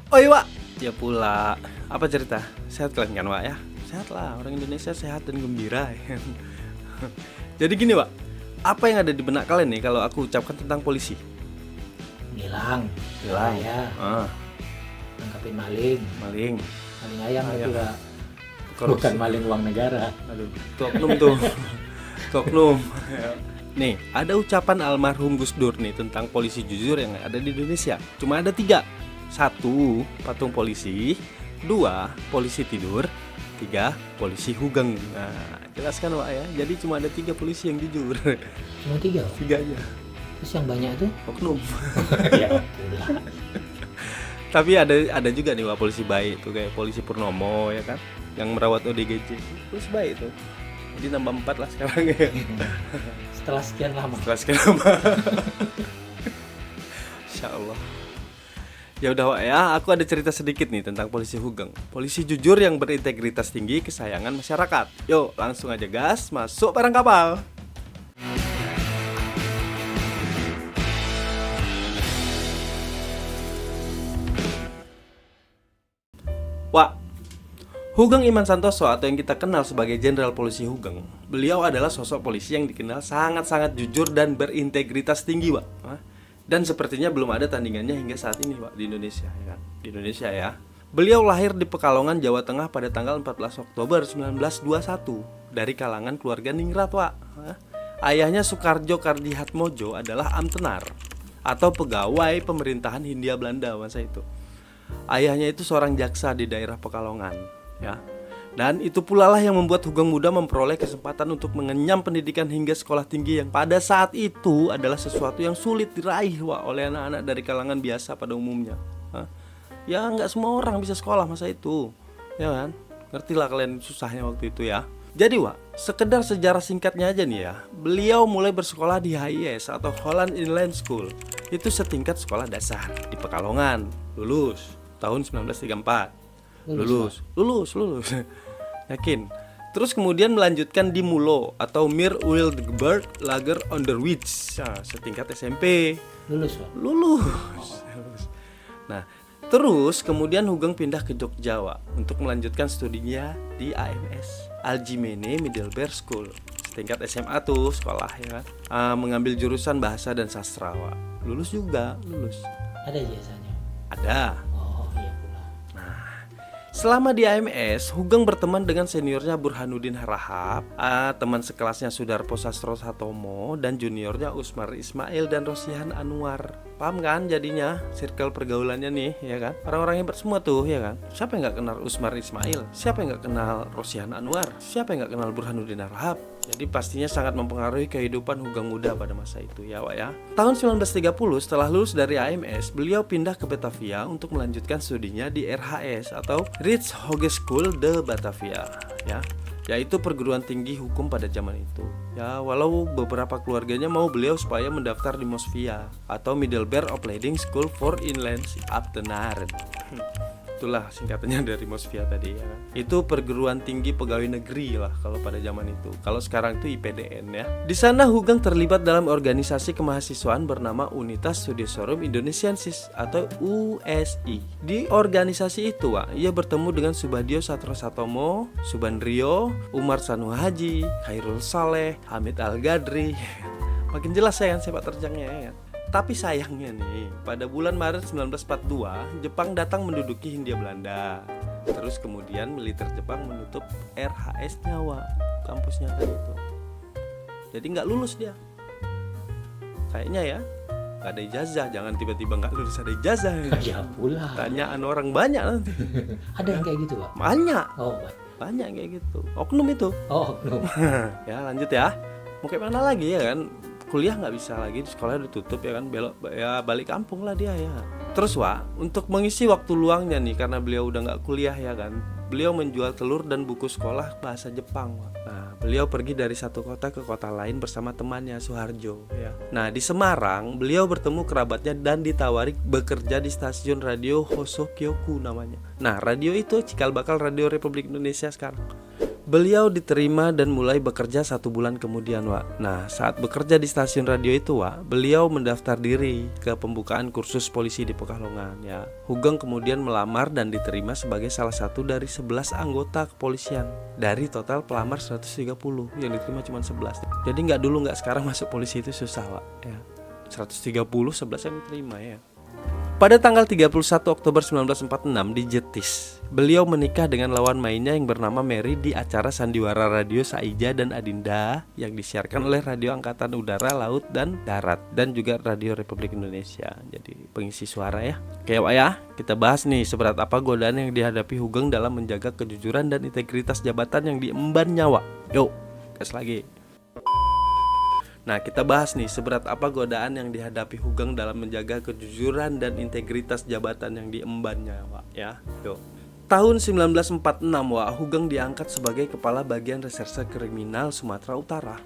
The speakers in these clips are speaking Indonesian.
Oh iya Wak, ya pula. Apa cerita? Sehat kalian kan Wak ya? Sehat lah, orang Indonesia sehat dan gembira ya. Jadi gini Wak, apa yang ada di benak kalian nih kalau aku ucapkan tentang polisi? Nilang, Hilang. ya, Ah, nangkapin maling, maling, maling ayam itu Ayam. Pak. korupsi. Bukan maling uang negara. Aduh, itu oknum tuh. Itu oknum. Nih, ada ucapan almarhum Gus Dur nih tentang polisi jujur yang ada di Indonesia. Cuma ada 3. 1, patung polisi. 2, polisi tidur. 3, polisi hugeng. Nah, jelaskan Wak ya. Jadi cuma ada 3 polisi yang jujur. Cuma 3 Pak. 3 aja. Terus yang banyak tuh? Oknum. Ya pula. Tapi ada juga nih Wak, polisi baik tuh kayak polisi Purnomo ya kan, yang merawat ODGJ. Polisi baik tuh. Jadi nambah 4 lah sekarang ya. Setelah sekian lama. Setelah sekian lama. Insya Allah. Ya udah Wak ya, aku ada cerita sedikit nih tentang polisi hugeng. Polisi jujur yang berintegritas tinggi, kesayangan masyarakat. Yuk langsung aja gas, masuk barang kapal. Wak, Hugeng Iman Santoso atau yang kita kenal sebagai Jenderal Polisi Hugeng, beliau adalah sosok polisi yang dikenal sangat-sangat jujur dan berintegritas tinggi, Wak. Dan sepertinya belum ada tandingannya hingga saat ini, Wak, di Indonesia, ya kan? Di Indonesia ya. Beliau lahir di Pekalongan, Jawa Tengah pada tanggal 14 Oktober 1921 dari kalangan keluarga ningrat, Wak. Ayahnya Soekarjo Kardihatmojo adalah amtenar atau pegawai pemerintahan Hindia Belanda masa itu. Ayahnya itu seorang jaksa di daerah Pekalongan, ya. Dan itu pula lah yang membuat Hugeng muda memperoleh kesempatan untuk mengenyam pendidikan hingga sekolah tinggi yang pada saat itu adalah sesuatu yang sulit diraih Wak, oleh anak-anak dari kalangan biasa pada umumnya. Ya nggak semua orang bisa sekolah masa itu, ya kan? Ngertilah kalian susahnya waktu itu ya. Jadi Wak, sekedar sejarah singkatnya aja nih ya. Beliau mulai bersekolah di HIS atau Holland Inland School. Itu setingkat sekolah dasar di Pekalongan. Lulus tahun 1934. Lulus. Yakin. Terus kemudian melanjutkan di Mulo atau Mir Wildgebert Lager Onderwijs. Nah, setingkat SMP. Lulus Pak. Lulus. Nah, terus kemudian Hugeng pindah ke Jogja Wak, untuk melanjutkan studinya di AMS Aljimene Middelburg School. Setingkat SMA tuh sekolah ya kan. Mengambil jurusan bahasa dan sastra Wak. Lulus juga, lulus. Ada ijazahnya. Ada. Oh iya pula. Selama di AMS, Hugeng berteman dengan seniornya Burhanuddin Harahap, teman sekelasnya Sudarpo Sastro Satomo, dan juniornya Usmar Ismail dan Rosihan Anwar. Paham kan jadinya circle pergaulannya nih, ya kan? Orang-orang hebat semua tuh, ya kan? Siapa yang nggak kenal Usmar Ismail? Siapa yang nggak kenal Rosihan Anwar? Siapa yang nggak kenal Burhanuddin Harahap? Jadi pastinya sangat mempengaruhi kehidupan Hugeng muda pada masa itu ya Wak ya. Tahun 1930 setelah lulus dari AMS, beliau pindah ke Batavia untuk melanjutkan studinya di RHS atau Rijkshogeschool de Batavia ya. Yaitu perguruan tinggi hukum pada zaman itu. Ya, walau beberapa keluarganya mau beliau supaya mendaftar di Mosvia atau Middelburg Opleiding School for Inlandse Ambtenaren. Itulah singkatannya dari Mosvia tadi ya kan. Itu perguruan tinggi pegawai negeri lah kalau pada zaman itu. Kalau sekarang itu IPDN ya. Di sana Hugeng terlibat dalam organisasi kemahasiswaan bernama Unitas Studiosorum Indonesiensis atau USI. Di organisasi itu Wak, ia bertemu dengan Subadio Satro Satomo, Subandrio, Umar Sanu Haji, Khairul Saleh, Hamid Al-Gadri. Makin jelas ya kan sepak terjangnya ya kan. Tapi sayangnya nih, pada bulan Maret 1942, Jepang datang menduduki Hindia Belanda. Terus kemudian militer Jepang menutup RHS-nya, Wak, kampusnya kan itu. Jadi nggak lulus dia. Kayaknya ya, nggak ada ijazah. Jangan tiba-tiba nggak lulus ada ijazah. Ya pula. Tanyaan orang banyak nanti. Ada yang kayak gitu Pak? Banyak, Oh Pak. banyak kayak gitu. Oknum itu. Oh no. Ya lanjut ya. Mau kayak mana lagi ya kan? Kuliah nggak bisa lagi, di sekolah udah tutup ya kan, belok ya balik kampung lah dia ya. Terus Wak, untuk mengisi waktu luangnya nih karena beliau udah nggak kuliah ya kan, beliau menjual telur dan buku sekolah bahasa Jepang Wak. Nah, beliau pergi dari satu kota ke kota lain bersama temannya Suharjo ya. Nah, di Semarang beliau bertemu kerabatnya dan ditawari bekerja di stasiun radio Hosokyoku namanya. Nah, radio itu cikal bakal Radio Republik Indonesia sekarang. Beliau diterima dan mulai bekerja 1 bulan kemudian, Wak. Nah, saat bekerja di stasiun radio itu, Wak, beliau mendaftar diri ke pembukaan kursus polisi di Pekalongan, ya. Hugeng kemudian melamar dan diterima sebagai salah satu dari 11 anggota kepolisian. Dari total pelamar 130, yang diterima cuma 11. Jadi nggak sekarang masuk polisi itu susah, Wak, ya. 130, 11 yang diterima, ya. Pada tanggal 31 Oktober 1946 di Jetis, beliau menikah dengan lawan mainnya yang bernama Mary di acara sandiwara radio Saija dan Adinda yang disiarkan oleh Radio Angkatan Udara, Laut, dan Darat, dan juga Radio Republik Indonesia. Jadi pengisi suara, ya. Oke, Wak, ya, kita bahas nih seberat apa godaan yang dihadapi Hugeng dalam menjaga kejujuran dan integritas jabatan yang diembannya, Wak. Yuk, gas lagi. Nah, kita bahas nih seberat apa godaan yang dihadapi Hugeng dalam menjaga kejujuran dan integritas jabatan yang diembannya, Wak, ya. Yuk. Tahun 1946, Wak, Hugeng diangkat sebagai Kepala Bagian Reserse Kriminal Sumatera Utara.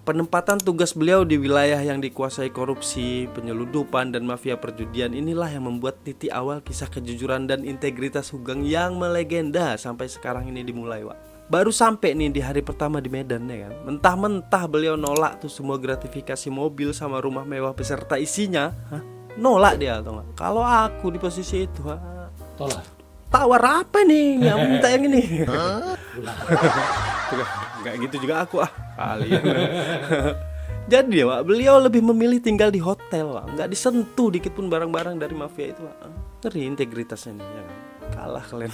Penempatan tugas beliau di wilayah yang dikuasai korupsi, penyeludupan, dan mafia perjudian inilah yang membuat titik awal kisah kejujuran dan integritas Hugeng yang melegenda sampai sekarang ini dimulai, Wak. Baru sampai nih di hari pertama di Medan, ya kan. Mentah-mentah beliau nolak tuh semua gratifikasi mobil sama rumah mewah beserta isinya. Nolak dia, atau enggak? Kalau aku di posisi itu, Tolak. tawar apa nih? Yang minta yang ini. Enggak gitu juga aku, kalian. Jadi, Wak, beliau lebih memilih tinggal di hotel, Wak. Nggak disentuh dikit pun barang-barang dari mafia itu, Wak. Ngeri integritasnya nih, ya kan. Kalah kalian.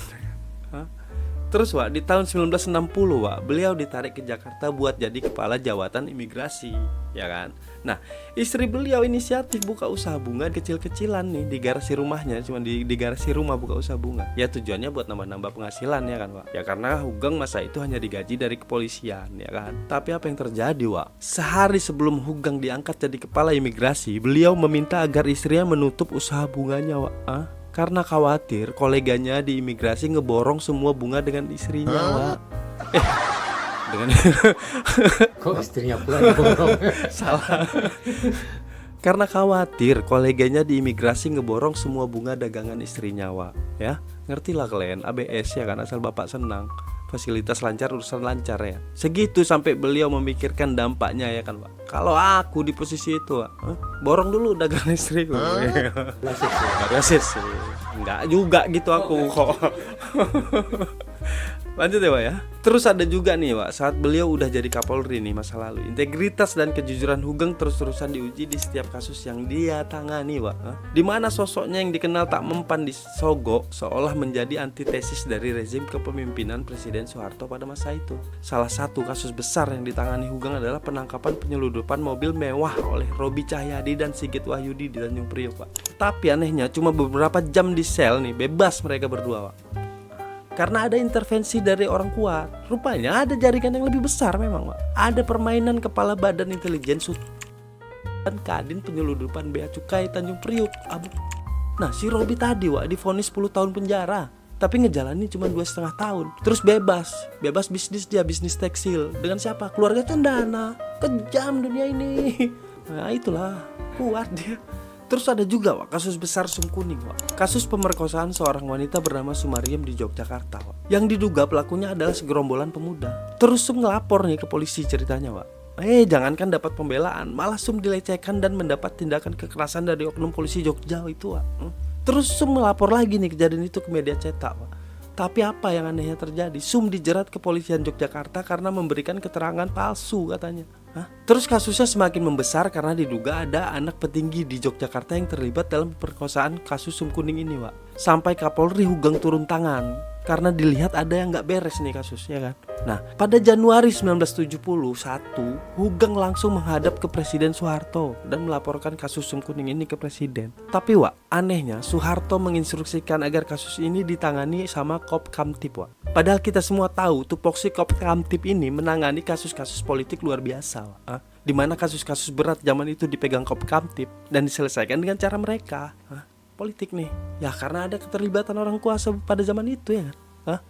Terus, Wak, di tahun 1960, Wak, beliau ditarik ke Jakarta buat jadi kepala jawatan imigrasi, ya kan. Nah, istri beliau inisiatif buka usaha bunga kecil-kecilan nih di garasi rumahnya, cuma di garasi rumah buka usaha bunga. Ya tujuannya buat nambah-nambah penghasilan, ya kan, Wak. Ya karena Hugeng masa itu hanya digaji dari kepolisian, ya kan. Tapi apa yang terjadi, Wak? Sehari sebelum Hugeng diangkat jadi kepala imigrasi, beliau meminta agar istrinya menutup usaha bunganya, Wak. Karena khawatir koleganya di imigrasi ngeborong semua bunga dengan istrinya, Wak. Dengan Kok istrinya pula diborong? salah. Karena khawatir koleganya di imigrasi ngeborong semua bunga dagangan istrinya, Wak. Ya, ngerti lah kalian, ABS, ya kan, asal bapak senang. Fasilitas lancar, urusan lancar, ya. Segitu sampai beliau memikirkan dampaknya, ya kan, Pak. Kalau aku di posisi itu, Pak, borong dulu dagangan istriku. Rasis sih. Enggak juga gitu aku kok. Lanjut ya, Pak, ya. Terus ada juga nih, Pak, saat beliau udah jadi Kapolri nih masa lalu, integritas dan kejujuran Hugeng terus-terusan diuji di setiap kasus yang dia tangani, Pak. Di mana sosoknya yang dikenal tak mempan disogok seolah menjadi antitesis dari rezim kepemimpinan Presiden Soeharto pada masa itu. Salah satu kasus besar yang ditangani Hugeng adalah penangkapan penyeludupan mobil mewah oleh Robi Cahyadi dan Sigit Wahyudi di Tanjung Priok, Pak. Tapi anehnya cuma beberapa jam di sel nih bebas mereka berdua, Pak. Karena ada intervensi dari orang kuat. Rupanya ada jaringan yang lebih besar memang, Pak. Ada permainan kepala badan intelijen dan Kadin penyeludupan bea cukai Tanjung Priok, Abu. Nah, si Robi tadi, Wak, divonis 10 tahun penjara, tapi ngejalanin cuma 2,5 tahun. Terus bebas bisnis dia, bisnis tekstil. Dengan siapa? Keluarga Cendana. Kejam dunia ini. Nah, itulah, kuat dia. Terus ada juga, Wak, kasus besar Sum Kuning, Wak. Kasus pemerkosaan seorang wanita bernama Sumariem di Yogyakarta, Wak. Yang diduga pelakunya adalah segerombolan pemuda. Terus Sum ngelapor nih ke polisi ceritanya, Wak. Jangankan dapat pembelaan, malah Sum dilecehkan dan mendapat tindakan kekerasan dari oknum polisi Jogja itu, Wak. Terus Sum melapor lagi nih kejadian itu ke media cetak, Wak. Tapi apa yang anehnya terjadi? Sum dijerat kepolisian Yogyakarta karena memberikan keterangan palsu katanya. Terus kasusnya semakin membesar karena diduga ada anak petinggi di Yogyakarta yang terlibat dalam perkosaan kasus Sum Kuning ini, Pak. Sampai Kapolri Hugeng turun tangan karena dilihat ada yang nggak beres nih kasusnya, kan. Nah, pada Januari 1971, Hugeng langsung menghadap ke Presiden Soeharto dan melaporkan kasus Sum Kuning ini ke Presiden. Tapi, Wak, anehnya Soeharto menginstruksikan agar kasus ini ditangani sama Kop Kamtib, Wak. Padahal kita semua tahu tupoksi Kop Kamtib ini menangani kasus-kasus politik luar biasa, Wak. Di mana kasus-kasus berat zaman itu dipegang Kop Kamtib dan diselesaikan dengan cara mereka. Politik nih. Ya karena ada keterlibatan orang kuasa pada zaman itu, ya kan.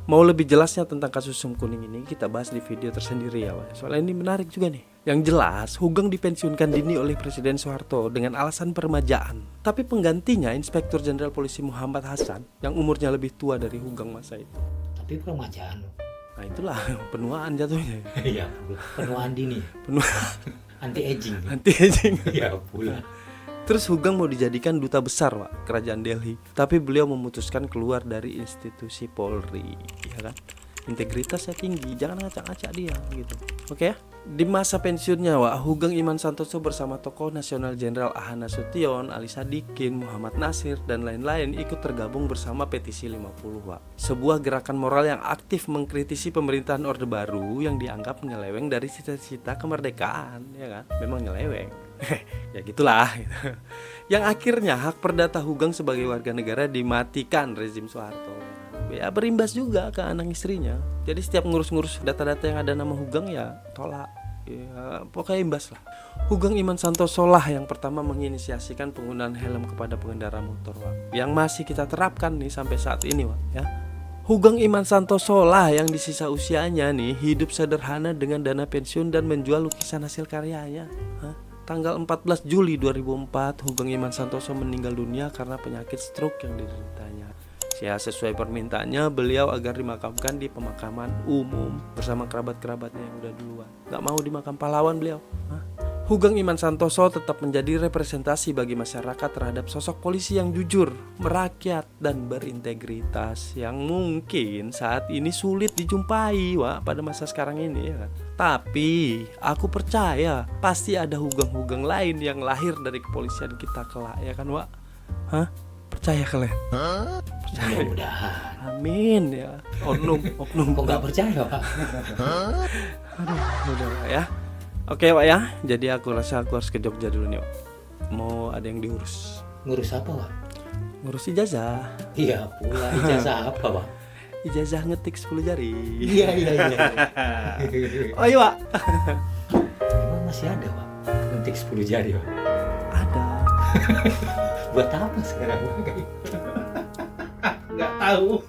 Mau lebih jelasnya tentang kasus Sum Kuning ini kita bahas di video tersendiri, ya, Wak. Soalnya ini menarik juga nih. Yang jelas Hugeng dipensiunkan dini oleh Presiden Soeharto dengan alasan peremajaan. Tapi penggantinya Inspektur Jenderal Polisi Muhammad Hasan yang umurnya lebih tua dari Hugeng masa itu. Tapi peremajaan. Nah itulah penuaan jatuhnya. Iya pula. Penuaan dini. Penuaan Anti aging. anti aging. Iya pula. Terus Hugang mau dijadikan duta besar Pak kerajaan Delhi, tapi beliau memutuskan keluar dari institusi Polri, ya kan? Integritasnya tinggi, jangan ngacak-ngacak dia gitu. Oke ya? Di masa pensiunnya Wak, Hugeng Iman Santoso bersama tokoh nasional Jenderal Ahana Sution, Ali Sadikin, Muhammad Nasir, dan lain-lain ikut tergabung bersama Petisi 50 Wak. Sebuah gerakan moral yang aktif mengkritisi pemerintahan Orde Baru yang dianggap menyeleweng dari cita-cita kemerdekaan, ya kan? Memang nyeleweng. Ya gitulah gitu. Yang akhirnya hak perdata Hugeng sebagai warga negara dimatikan rezim Soeharto. Ya berimbas juga ke anak istrinya. Jadi setiap ngurus-ngurus data-data yang ada nama Hugeng ya tolak. Ya pokoknya imbas lah. Hugeng Iman Santoso lah yang pertama menginisiasikan penggunaan helm kepada pengendara motor Wak, yang masih kita terapkan nih sampai saat ini Wak, ya. Hugeng Iman Santoso lah yang di sisa usianya nih hidup sederhana dengan dana pensiun dan menjual lukisan hasil karyanya. Tanggal 14 Juli 2004, Hugeng Iman Santoso meninggal dunia karena penyakit stroke yang dideritanya. Ya sesuai permintaannya beliau agar dimakamkan di pemakaman umum bersama kerabat-kerabatnya yang udah duluan. Gak mau di makam pahlawan beliau. Hugeng Iman Santoso tetap menjadi representasi bagi masyarakat terhadap sosok polisi yang jujur, merakyat, dan berintegritas yang mungkin saat ini sulit dijumpai Wak, pada masa sekarang ini ya kan? Tapi aku percaya pasti ada Hugeng-Hugeng lain yang lahir dari kepolisian kita kelak ya kan Wak? Percaya kalian? Percaya. Mudah-mudahan. Amin ya. Oknum. Kok nggak percaya Pak? Aduh, udah Wak, ya. Oke Wak ya. Jadi aku rasa aku harus ke Jogja dulu nih Wak. Mau ada yang diurus. Ngurus apa Pak? Ngurus ijazah. Iya pula, ijazah apa Pak? Ijazah ngetik 10 jari. Iya. Oh iya Wak. Emang masih ada Pak? Ngetik 10 jari Pak? Ada. Buat apa sekarang? Nggak tahu.